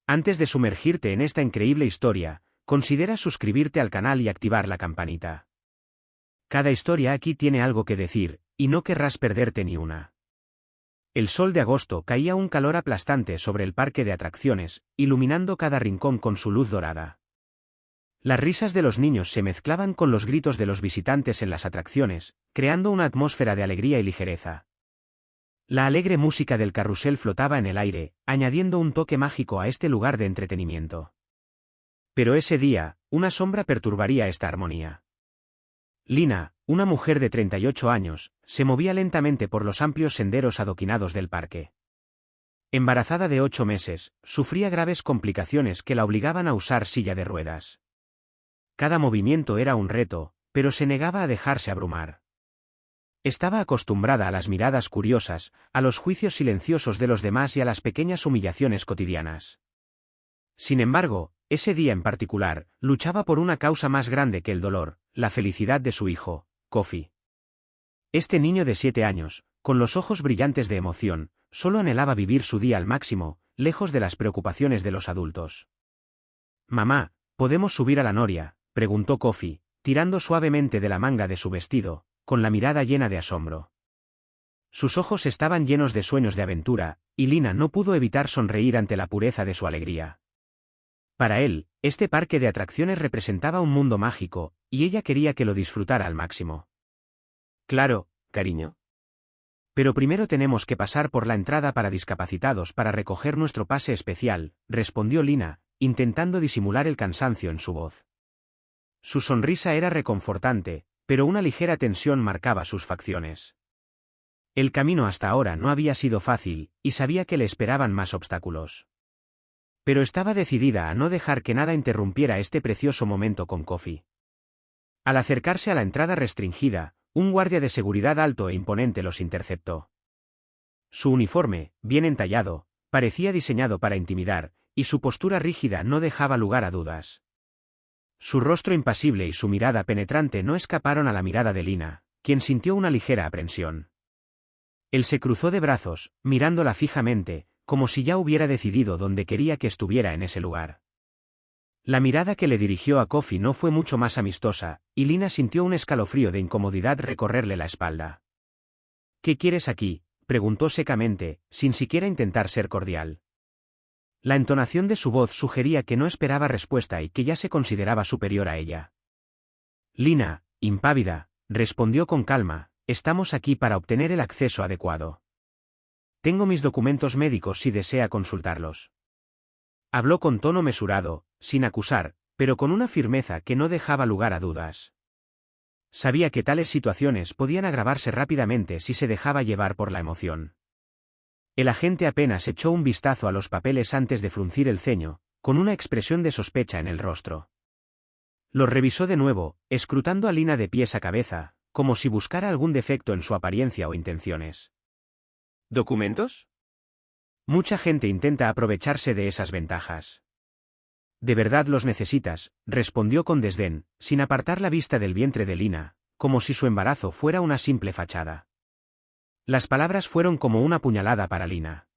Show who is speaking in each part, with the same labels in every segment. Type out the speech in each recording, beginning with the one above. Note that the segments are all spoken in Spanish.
Speaker 1: Antes de sumergirte en esta increíble historia, considera suscribirte al canal y activar la campanita. Cada historia aquí tiene algo que decir, y no querrás perderte ni una. El sol de agosto caía un calor aplastante sobre el parque de atracciones, iluminando cada rincón con su luz dorada. Las risas de los niños se mezclaban con los gritos de los visitantes en las atracciones, creando una atmósfera de alegría y ligereza. La alegre música del carrusel flotaba en el aire, añadiendo un toque mágico a este lugar de entretenimiento. Pero ese día, una sombra perturbaría esta armonía. Lina, una mujer de 38 años, se movía lentamente por los amplios senderos adoquinados del parque. Embarazada de 8 meses, sufría graves complicaciones que la obligaban a usar silla de ruedas. Cada movimiento era un reto, pero se negaba a dejarse abrumar. Estaba acostumbrada a las miradas curiosas, a los juicios silenciosos de los demás y a las pequeñas humillaciones cotidianas. Sin embargo, ese día en particular, luchaba por una causa más grande que el dolor, la felicidad de su hijo, Kofi. Este niño de 7 años, con los ojos brillantes de emoción, solo anhelaba vivir su día al máximo, lejos de las preocupaciones de los adultos. «Mamá, ¿podemos subir a la noria?», preguntó Kofi, tirando suavemente de la manga de su vestido, con la mirada llena de asombro. Sus ojos estaban llenos de sueños de aventura, y Lina no pudo evitar sonreír ante la pureza de su alegría. Para él, este parque de atracciones representaba un mundo mágico, y ella quería que lo disfrutara al máximo. «Claro, cariño. Pero primero tenemos que pasar por la entrada para discapacitados para recoger nuestro pase especial», respondió Lina, intentando disimular el cansancio en su voz. Su sonrisa era reconfortante, pero una ligera tensión marcaba sus facciones. El camino hasta ahora no había sido fácil, y sabía que le esperaban más obstáculos. Pero estaba decidida a no dejar que nada interrumpiera este precioso momento con Kofi. Al acercarse a la entrada restringida, un guardia de seguridad alto e imponente los interceptó. Su uniforme, bien entallado, parecía diseñado para intimidar, y su postura rígida no dejaba lugar a dudas. Su rostro impasible y su mirada penetrante no escaparon a la mirada de Lina, quien sintió una ligera aprensión. Él se cruzó de brazos, mirándola fijamente, como si ya hubiera decidido dónde quería que estuviera en ese lugar. La mirada que le dirigió a Kofi no fue mucho más amistosa, y Lina sintió un escalofrío de incomodidad recorrerle la espalda. «¿Qué quieres aquí?», preguntó secamente, sin siquiera intentar ser cordial. La entonación de su voz sugería que no esperaba respuesta y que ya se consideraba superior a ella. Lina, impávida, respondió con calma: «Estamos aquí para obtener el acceso adecuado. Tengo mis documentos médicos si desea consultarlos». Habló con tono mesurado, sin acusar, pero con una firmeza que no dejaba lugar a dudas. Sabía que tales situaciones podían agravarse rápidamente si se dejaba llevar por la emoción. El agente apenas echó un vistazo a los papeles antes de fruncir el ceño, con una expresión de sospecha en el rostro. Los revisó de nuevo, escrutando a Lina de pies a cabeza, como si buscara algún defecto en su apariencia o intenciones. «¿Documentos? Mucha gente intenta aprovecharse de esas ventajas». «¿De verdad los necesitas?», respondió con desdén, sin apartar la vista del vientre de Lina, como si su embarazo fuera una simple fachada. Las palabras fueron como una puñalada para Lina.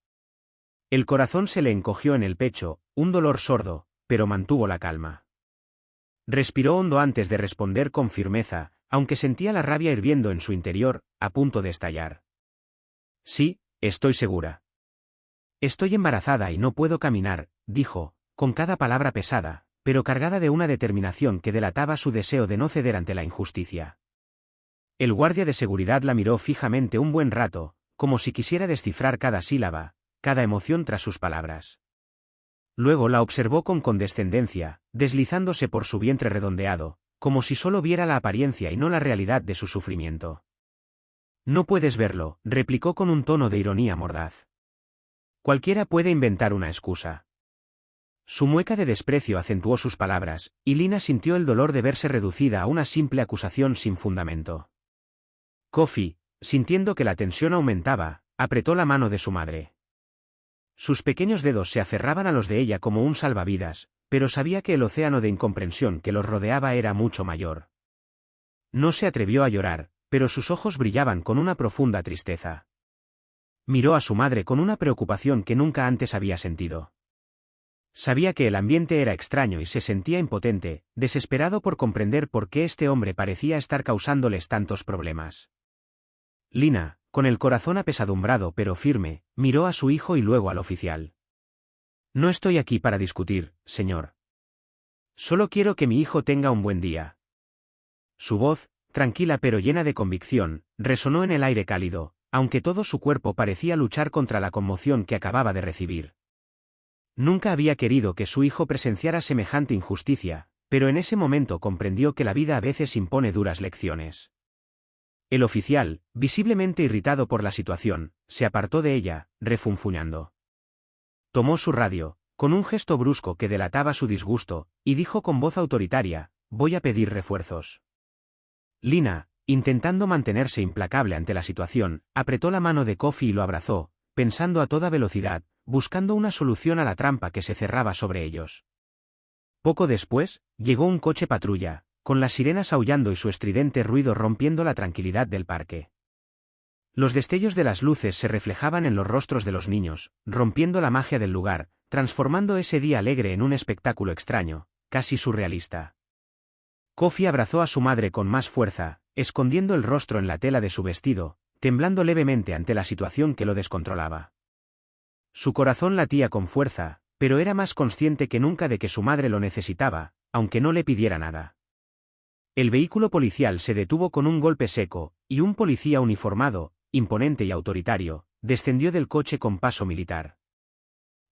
Speaker 1: El corazón se le encogió en el pecho, un dolor sordo, pero mantuvo la calma. Respiró hondo antes de responder con firmeza, aunque sentía la rabia hirviendo en su interior, a punto de estallar. «Sí, estoy segura. Estoy embarazada y no puedo caminar», dijo, con cada palabra pesada, pero cargada de una determinación que delataba su deseo de no ceder ante la injusticia. El guardia de seguridad la miró fijamente un buen rato, como si quisiera descifrar cada sílaba, cada emoción tras sus palabras. Luego la observó con condescendencia, deslizándose por su vientre redondeado, como si solo viera la apariencia y no la realidad de su sufrimiento. «No puedes verlo», replicó con un tono de ironía mordaz. «Cualquiera puede inventar una excusa». Su mueca de desprecio acentuó sus palabras, y Lina sintió el dolor de verse reducida a una simple acusación sin fundamento. Kofi, sintiendo que la tensión aumentaba, apretó la mano de su madre. Sus pequeños dedos se aferraban a los de ella como un salvavidas, pero sabía que el océano de incomprensión que los rodeaba era mucho mayor. No se atrevió a llorar, pero sus ojos brillaban con una profunda tristeza. Miró a su madre con una preocupación que nunca antes había sentido. Sabía que el ambiente era extraño y se sentía impotente, desesperado por comprender por qué este hombre parecía estar causándoles tantos problemas. Lina, con el corazón apesadumbrado pero firme, miró a su hijo y luego al oficial. No estoy aquí para discutir, señor. Solo quiero que mi hijo tenga un buen día. Su voz, tranquila pero llena de convicción, resonó en el aire cálido, aunque todo su cuerpo parecía luchar contra la conmoción que acababa de recibir. Nunca había querido que su hijo presenciara semejante injusticia, pero en ese momento comprendió que la vida a veces impone duras lecciones. El oficial, visiblemente irritado por la situación, se apartó de ella, refunfuñando. Tomó su radio, con un gesto brusco que delataba su disgusto, y dijo con voz autoritaria, «Voy a pedir refuerzos». Lina, intentando mantenerse implacable ante la situación, apretó la mano de Kofi y lo abrazó, pensando a toda velocidad, buscando una solución a la trampa que se cerraba sobre ellos. Poco después, llegó un coche patrulla, con las sirenas aullando y su estridente ruido rompiendo la tranquilidad del parque. Los destellos de las luces se reflejaban en los rostros de los niños, rompiendo la magia del lugar, transformando ese día alegre en un espectáculo extraño, casi surrealista. Kofi abrazó a su madre con más fuerza, escondiendo el rostro en la tela de su vestido, temblando levemente ante la situación que lo descontrolaba. Su corazón latía con fuerza, pero era más consciente que nunca de que su madre lo necesitaba, aunque no le pidiera nada. El vehículo policial se detuvo con un golpe seco, y un policía uniformado, imponente y autoritario, descendió del coche con paso militar.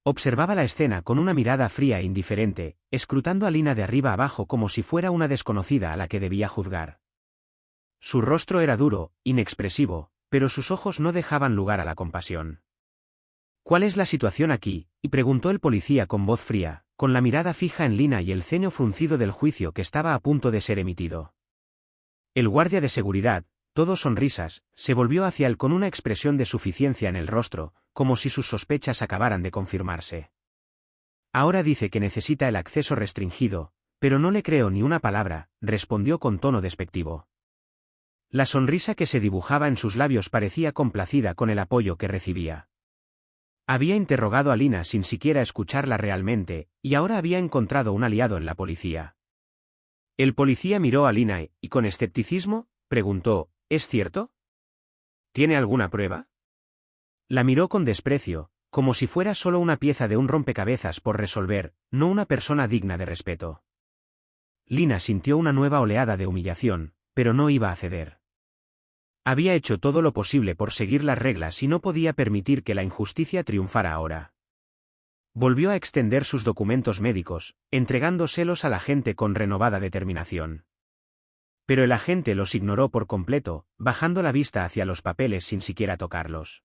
Speaker 1: Observaba la escena con una mirada fría e indiferente, escrutando a Lina de arriba abajo como si fuera una desconocida a la que debía juzgar. Su rostro era duro, inexpresivo, pero sus ojos no dejaban lugar a la compasión. «¿Cuál es la situación aquí?», preguntó el policía con voz fría, con la mirada fija en Lina y el ceño fruncido del juicio que estaba a punto de ser emitido. El guardia de seguridad, todo sonrisas, se volvió hacia él con una expresión de suficiencia en el rostro, como si sus sospechas acabaran de confirmarse. «Ahora dice que necesita el acceso restringido, pero no le creo ni una palabra», respondió con tono despectivo. La sonrisa que se dibujaba en sus labios parecía complacida con el apoyo que recibía. Había interrogado a Lina sin siquiera escucharla realmente, y ahora había encontrado un aliado en la policía. El policía miró a Lina y, con escepticismo, preguntó, «¿Es cierto? ¿Tiene alguna prueba?». La miró con desprecio, como si fuera solo una pieza de un rompecabezas por resolver, no una persona digna de respeto. Lina sintió una nueva oleada de humillación, pero no iba a ceder. Había hecho todo lo posible por seguir las reglas y no podía permitir que la injusticia triunfara ahora. Volvió a extender sus documentos médicos, entregándoselos al agente con renovada determinación. Pero el agente los ignoró por completo, bajando la vista hacia los papeles sin siquiera tocarlos.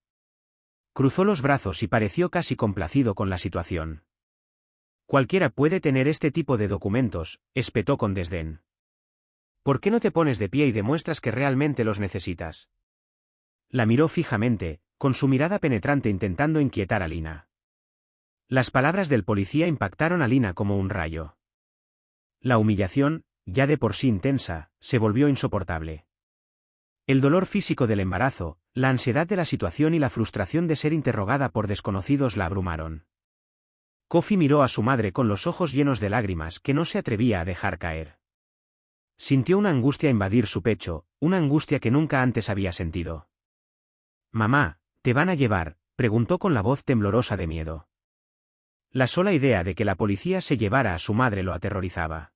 Speaker 1: Cruzó los brazos y pareció casi complacido con la situación. «Cualquiera puede tener este tipo de documentos», espetó con desdén. «¿Por qué no te pones de pie y demuestras que realmente los necesitas?». La miró fijamente, con su mirada penetrante intentando inquietar a Lina. Las palabras del policía impactaron a Lina como un rayo. La humillación, ya de por sí intensa, se volvió insoportable. El dolor físico del embarazo, la ansiedad de la situación y la frustración de ser interrogada por desconocidos la abrumaron. Kofi miró a su madre con los ojos llenos de lágrimas que no se atrevía a dejar caer. Sintió una angustia invadir su pecho, una angustia que nunca antes había sentido. «Mamá, ¿te van a llevar?», preguntó con la voz temblorosa de miedo. La sola idea de que la policía se llevara a su madre lo aterrorizaba.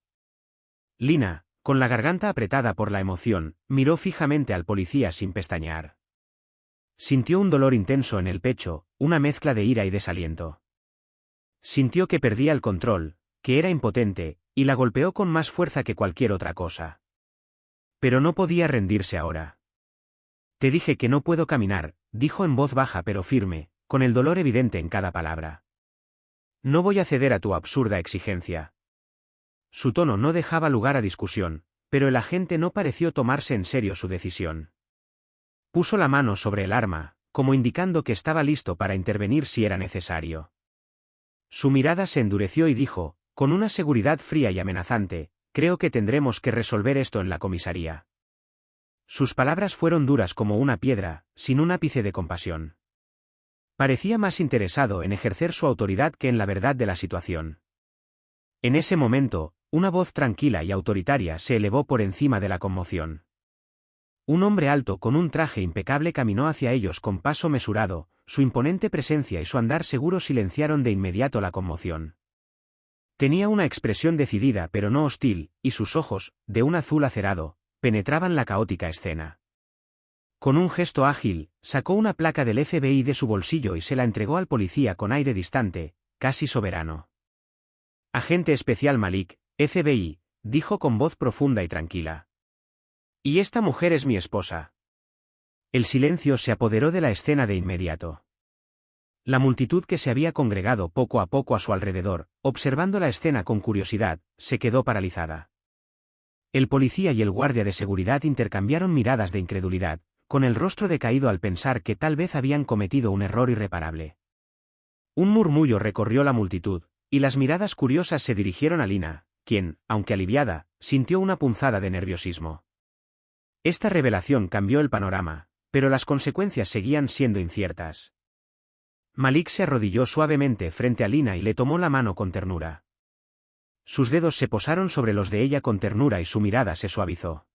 Speaker 1: Lina, con la garganta apretada por la emoción, miró fijamente al policía sin pestañear. Sintió un dolor intenso en el pecho, una mezcla de ira y desaliento. Sintió que perdía el control, que era impotente, y la golpeó con más fuerza que cualquier otra cosa. Pero no podía rendirse ahora. «Te dije que no puedo caminar», dijo en voz baja pero firme, con el dolor evidente en cada palabra. «No voy a ceder a tu absurda exigencia». Su tono no dejaba lugar a discusión, pero el agente no pareció tomarse en serio su decisión. Puso la mano sobre el arma, como indicando que estaba listo para intervenir si era necesario. Su mirada se endureció y dijo, con una seguridad fría y amenazante, «Creo que tendremos que resolver esto en la comisaría». Sus palabras fueron duras como una piedra, sin un ápice de compasión. Parecía más interesado en ejercer su autoridad que en la verdad de la situación. En ese momento, una voz tranquila y autoritaria se elevó por encima de la conmoción. Un hombre alto con un traje impecable caminó hacia ellos con paso mesurado, su imponente presencia y su andar seguro silenciaron de inmediato la conmoción. Tenía una expresión decidida pero no hostil, y sus ojos, de un azul acerado, penetraban la caótica escena. Con un gesto ágil, sacó una placa del FBI de su bolsillo y se la entregó al policía con aire distante, casi soberano. Agente especial Malik, FBI, dijo con voz profunda y tranquila. Y esta mujer es mi esposa. El silencio se apoderó de la escena de inmediato. La multitud que se había congregado poco a poco a su alrededor, observando la escena con curiosidad, se quedó paralizada. El policía y el guardia de seguridad intercambiaron miradas de incredulidad, con el rostro decaído al pensar que tal vez habían cometido un error irreparable. Un murmullo recorrió la multitud, y las miradas curiosas se dirigieron a Lina, quien, aunque aliviada, sintió una punzada de nerviosismo. Esta revelación cambió el panorama, pero las consecuencias seguían siendo inciertas. Malik se arrodilló suavemente frente a Lina y le tomó la mano con ternura. Sus dedos se posaron sobre los de ella con ternura y su mirada se suavizó.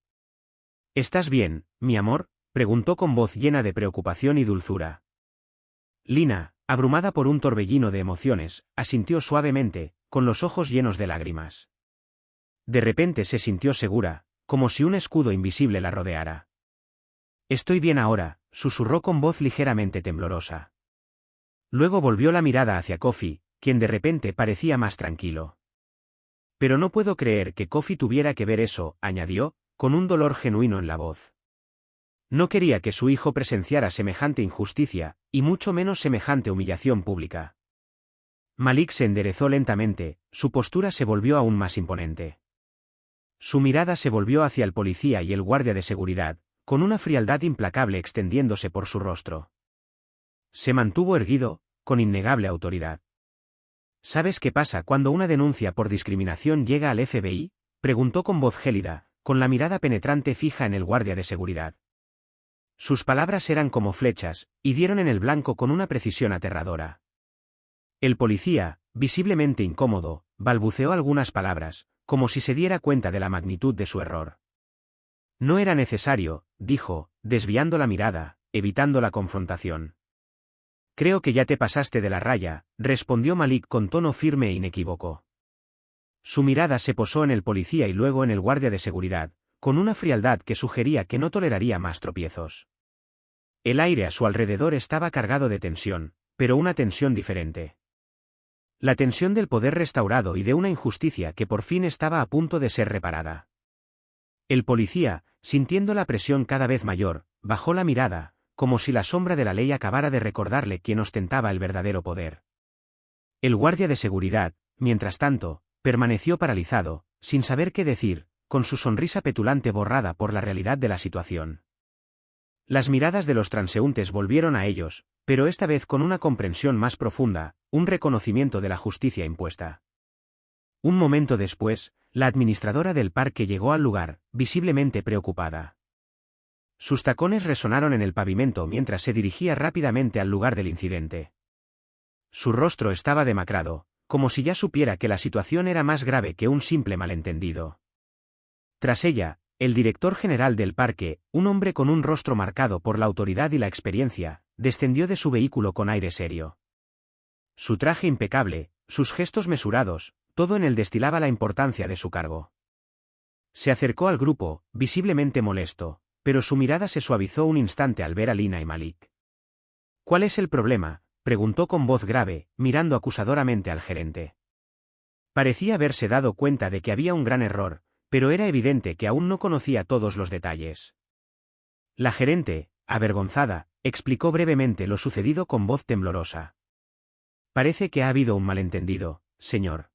Speaker 1: ¿Estás bien, mi amor?, preguntó con voz llena de preocupación y dulzura. Lina, abrumada por un torbellino de emociones, asintió suavemente, con los ojos llenos de lágrimas. De repente se sintió segura, como si un escudo invisible la rodeara. Estoy bien ahora, susurró con voz ligeramente temblorosa. Luego volvió la mirada hacia Kofi, quien de repente parecía más tranquilo. Pero no puedo creer que Kofi tuviera que ver eso, añadió, con un dolor genuino en la voz. No quería que su hijo presenciara semejante injusticia, y mucho menos semejante humillación pública. Malik se enderezó lentamente, su postura se volvió aún más imponente. Su mirada se volvió hacia el policía y el guardia de seguridad, con una frialdad implacable extendiéndose por su rostro. Se mantuvo erguido, con innegable autoridad. ¿Sabes qué pasa cuando una denuncia por discriminación llega al FBI?, preguntó con voz gélida, con la mirada penetrante fija en el guardia de seguridad. Sus palabras eran como flechas, y dieron en el blanco con una precisión aterradora. El policía, visiblemente incómodo, balbuceó algunas palabras, como si se diera cuenta de la magnitud de su error. No era necesario, dijo, desviando la mirada, evitando la confrontación. Creo que ya te pasaste de la raya, respondió Malik con tono firme e inequívoco. Su mirada se posó en el policía y luego en el guardia de seguridad, con una frialdad que sugería que no toleraría más tropiezos. El aire a su alrededor estaba cargado de tensión, pero una tensión diferente. La tensión del poder restaurado y de una injusticia que por fin estaba a punto de ser reparada. El policía, sintiendo la presión cada vez mayor, bajó la mirada, como si la sombra de la ley acabara de recordarle quién ostentaba el verdadero poder. El guardia de seguridad, mientras tanto, permaneció paralizado, sin saber qué decir, con su sonrisa petulante borrada por la realidad de la situación. Las miradas de los transeúntes volvieron a ellos, pero esta vez con una comprensión más profunda, un reconocimiento de la justicia impuesta. Un momento después, la administradora del parque llegó al lugar, visiblemente preocupada. Sus tacones resonaron en el pavimento mientras se dirigía rápidamente al lugar del incidente. Su rostro estaba demacrado, como si ya supiera que la situación era más grave que un simple malentendido. Tras ella, el director general del parque, un hombre con un rostro marcado por la autoridad y la experiencia, descendió de su vehículo con aire serio. Su traje impecable, sus gestos mesurados, todo en él destilaba la importancia de su cargo. Se acercó al grupo, visiblemente molesto, pero su mirada se suavizó un instante al ver a Lina y Malik. ¿Cuál es el problema?, preguntó con voz grave, mirando acusadoramente al gerente. Parecía haberse dado cuenta de que había un gran error, pero era evidente que aún no conocía todos los detalles. La gerente, avergonzada, explicó brevemente lo sucedido con voz temblorosa. Parece que ha habido un malentendido, señor.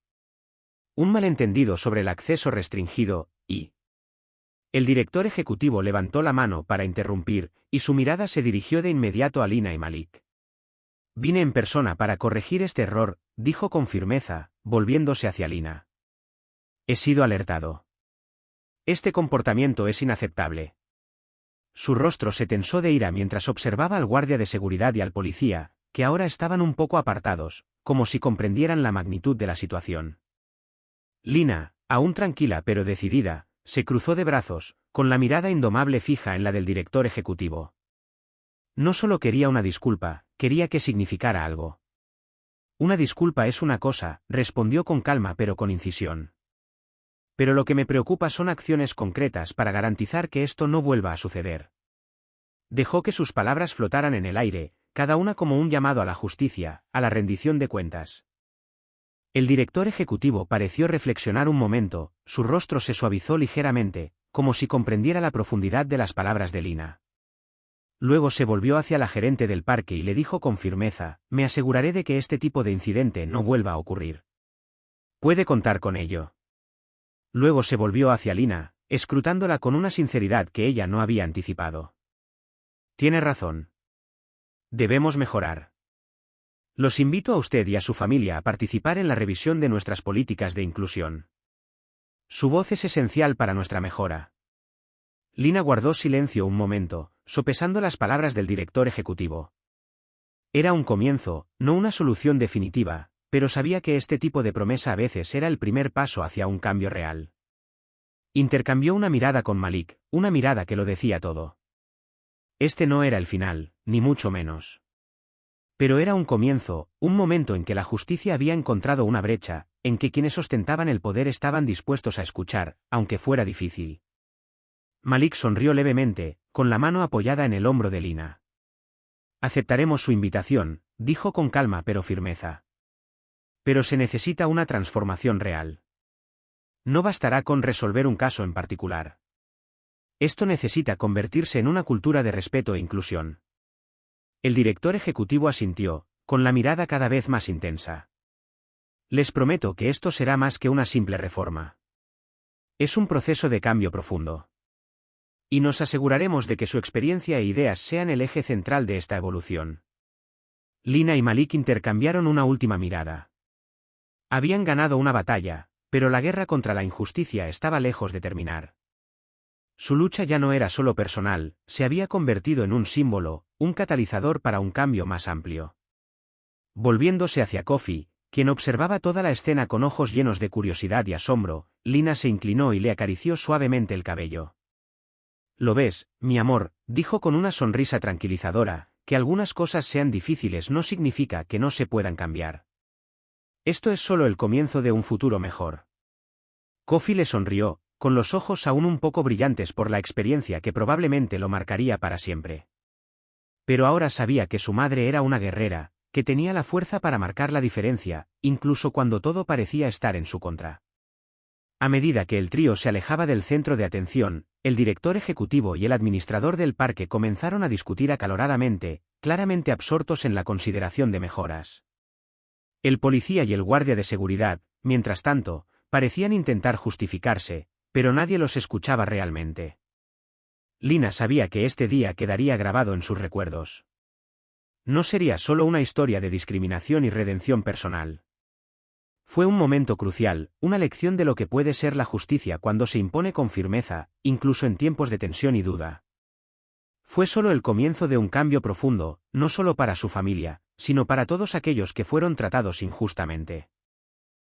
Speaker 1: Un malentendido sobre el acceso restringido, y... El director ejecutivo levantó la mano para interrumpir, y su mirada se dirigió de inmediato a Lina y Malik. Vine en persona para corregir este error, dijo con firmeza, volviéndose hacia Lina. He sido alertado. Este comportamiento es inaceptable. Su rostro se tensó de ira mientras observaba al guardia de seguridad y al policía, que ahora estaban un poco apartados, como si comprendieran la magnitud de la situación. Lina, aún tranquila pero decidida, se cruzó de brazos, con la mirada indomable fija en la del director ejecutivo. No solo quería una disculpa, quería que significara algo. Una disculpa es una cosa, respondió con calma pero con incisión. Pero lo que me preocupa son acciones concretas para garantizar que esto no vuelva a suceder. Dejó que sus palabras flotaran en el aire, cada una como un llamado a la justicia, a la rendición de cuentas. El director ejecutivo pareció reflexionar un momento, su rostro se suavizó ligeramente, como si comprendiera la profundidad de las palabras de Lina. Luego se volvió hacia la gerente del parque y le dijo con firmeza: me aseguraré de que este tipo de incidente no vuelva a ocurrir. Puede contar con ello. Luego se volvió hacia Lina, escrutándola con una sinceridad que ella no había anticipado. Tiene razón. Debemos mejorar. Los invito a usted y a su familia a participar en la revisión de nuestras políticas de inclusión. Su voz es esencial para nuestra mejora. Lina guardó silencio un momento, sopesando las palabras del director ejecutivo. Era un comienzo, no una solución definitiva, pero sabía que este tipo de promesa a veces era el primer paso hacia un cambio real. Intercambió una mirada con Malik, una mirada que lo decía todo. Este no era el final, ni mucho menos. Pero era un comienzo, un momento en que la justicia había encontrado una brecha, en que quienes ostentaban el poder estaban dispuestos a escuchar, aunque fuera difícil. Malik sonrió levemente, con la mano apoyada en el hombro de Lina. Aceptaremos su invitación, dijo con calma pero firmeza. Pero se necesita una transformación real. No bastará con resolver un caso en particular. Esto necesita convertirse en una cultura de respeto e inclusión. El director ejecutivo asintió, con la mirada cada vez más intensa. Les prometo que esto será más que una simple reforma. Es un proceso de cambio profundo. Y nos aseguraremos de que su experiencia e ideas sean el eje central de esta evolución. Lina y Malik intercambiaron una última mirada. Habían ganado una batalla, pero la guerra contra la injusticia estaba lejos de terminar. Su lucha ya no era solo personal, se había convertido en un símbolo, un catalizador para un cambio más amplio. Volviéndose hacia Kofi, quien observaba toda la escena con ojos llenos de curiosidad y asombro, Lina se inclinó y le acarició suavemente el cabello. «Lo ves, mi amor», dijo con una sonrisa tranquilizadora, «que algunas cosas sean difíciles no significa que no se puedan cambiar. Esto es solo el comienzo de un futuro mejor». Kofi le sonrió, con los ojos aún un poco brillantes por la experiencia que probablemente lo marcaría para siempre. Pero ahora sabía que su madre era una guerrera, que tenía la fuerza para marcar la diferencia, incluso cuando todo parecía estar en su contra. A medida que el trío se alejaba del centro de atención, el director ejecutivo y el administrador del parque comenzaron a discutir acaloradamente, claramente absortos en la consideración de mejoras. El policía y el guardia de seguridad, mientras tanto, parecían intentar justificarse, pero nadie los escuchaba realmente. Lina sabía que este día quedaría grabado en sus recuerdos. No sería solo una historia de discriminación y redención personal. Fue un momento crucial, una lección de lo que puede ser la justicia cuando se impone con firmeza, incluso en tiempos de tensión y duda. Fue solo el comienzo de un cambio profundo, no solo para su familia, sino para todos aquellos que fueron tratados injustamente.